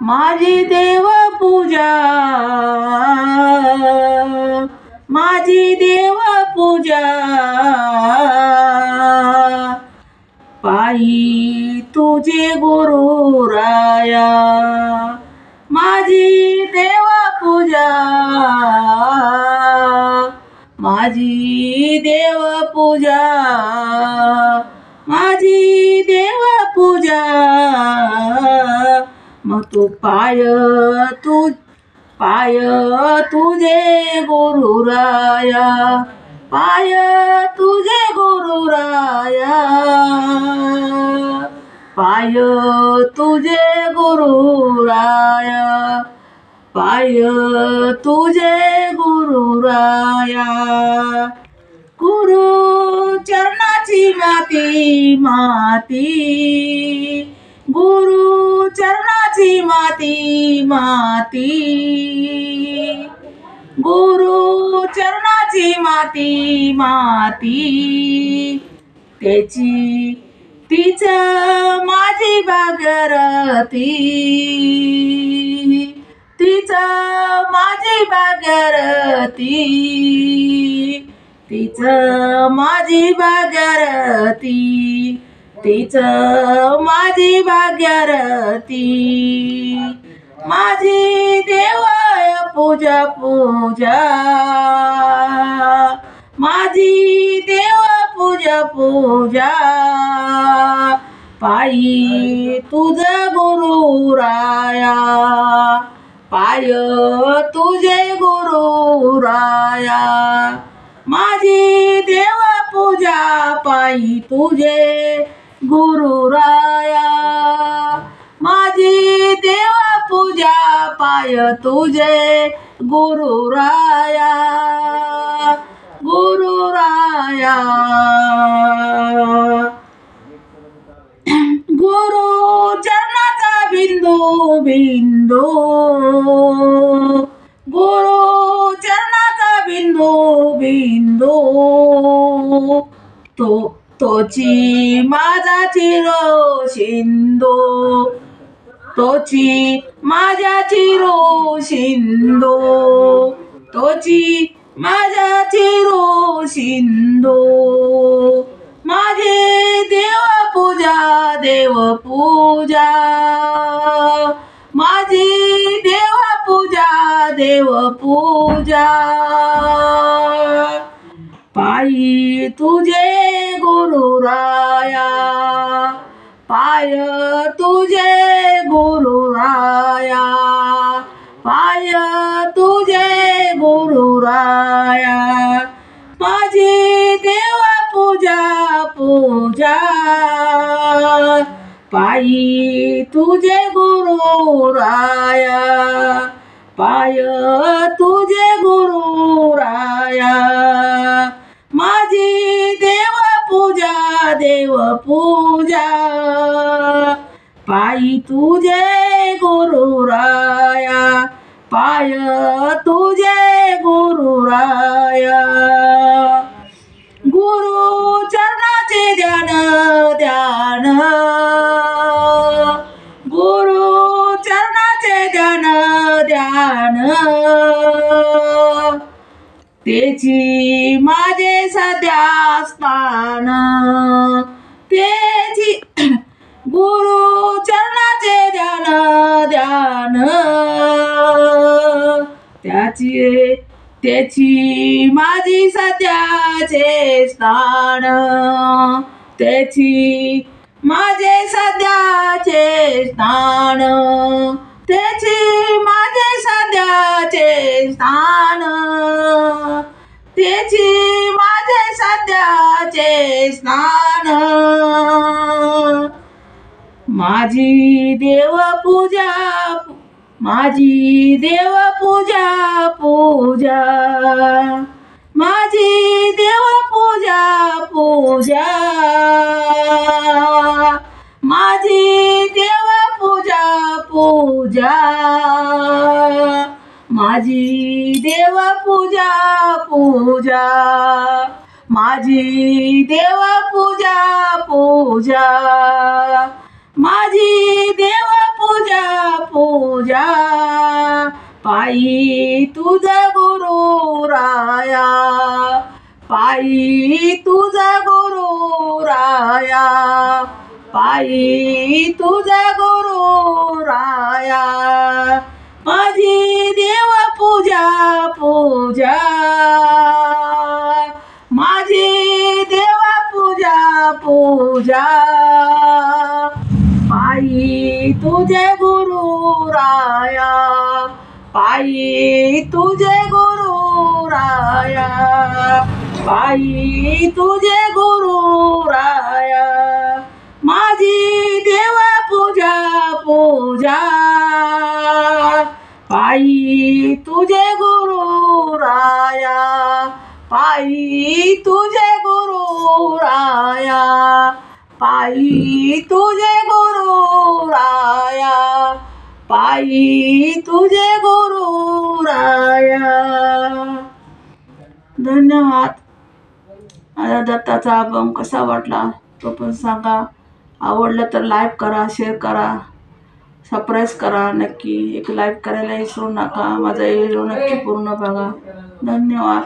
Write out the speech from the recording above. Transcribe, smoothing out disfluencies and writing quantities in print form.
माझी देव पूजा, माझी देव पूजा, पायी तुझे गुरुराया. माझी देव पूजा, माझी देव पूजा, माझी देव पूजा. मग तू पाय तुझे गुरुराया, पाय तुझे गुरुराया, पाय तुझे गुरुराया, पाय तुझे गुरुराया. गुरु चरणाची माती माती, गुरु चरणाची माती माती, गुरु चरणाची माती माती. त्याची तीच माझी भागीरथी, तीच माझी भागीरथी, तीच माझी भागीरथी, तीच माझी भागीरथी. माझी देव पूजा पूजा, माझी देव पूजा पूजा, पायी तुझा गुरुराया, पाय तुझे गुरुराया. माझी देव पूजा, पायी तुझे गुरुराया. माझी देव पूजा, पाय तुझे गुरुराया, गुरुराया. गुरु चरणाचा बिंदू बिंदू, गुरु चरणाचा बिंदू बिंदू. तोची माझा चिरो शिंदू, तोची माझा चिरो शिंदू, तोची माझा चिरो शिंदू. माझे देव पूजा, देव पूजा, माझी देव पूजा, देव पूजा. पायी तुझे गुरुराया, पाय तुझे गुरुराया, पाय तुझे गुरुराया. माझी देव पूजा पूजा, पायी तुझे गुरुराया, पाय तुझे गुरुराया. माझी देव पूजा, देव पूजा, पायी तुझे गुरुराया, पाय तुझे गुरुराया. गुरु चरणाचे ध्यान ध्यान, गुरु चरणाचे ध्यान ध्यान. त्याची माझे सध्या स्थान, त्याची गुरु चरणाचे ध्यान ध्यान. त्याची माझी सध्याचे स्थान, त्याची माझे सध्याचे स्थान, त्याची माझे सध्याचे स्थान, त्याची माझे सध्याचे स्थान. माझी देव पूजा, माझी देव पूजा पूजा, माझी देव पूजा पूजा, माझी देव पूजा पूजा, माझी देव पूजा पूजा, माझी देव पूजा पूजा, माझी देव पूजा पूजा. पूजा पायी तुझा गुरु राया पायी तुझा गुरु राया पायी तुझा गुरु राया माझी देव पूजा पूजा माझी देव पूजा पूजा पायी तुझे गुरु राया पायी तुझे गुरु राया पायी तुझे गुरु राया माझी देव पूजा पूजा पायी तुझे गुरु राया पायी तुझे गुरु राया पायी तुझे गुरु राया पायी तुझे गुरु राया. धन्यवाद. माझा दत्ताचा अभंग कसा वाटला तो पण सांगा. आवडलं तर लाईक करा, शेअर करा, सबस्क्राईब करा. नक्की एक लाईक करायला विसरू नका. माझा व्हिडिओ नक्की पूर्ण बघा. धन्यवाद.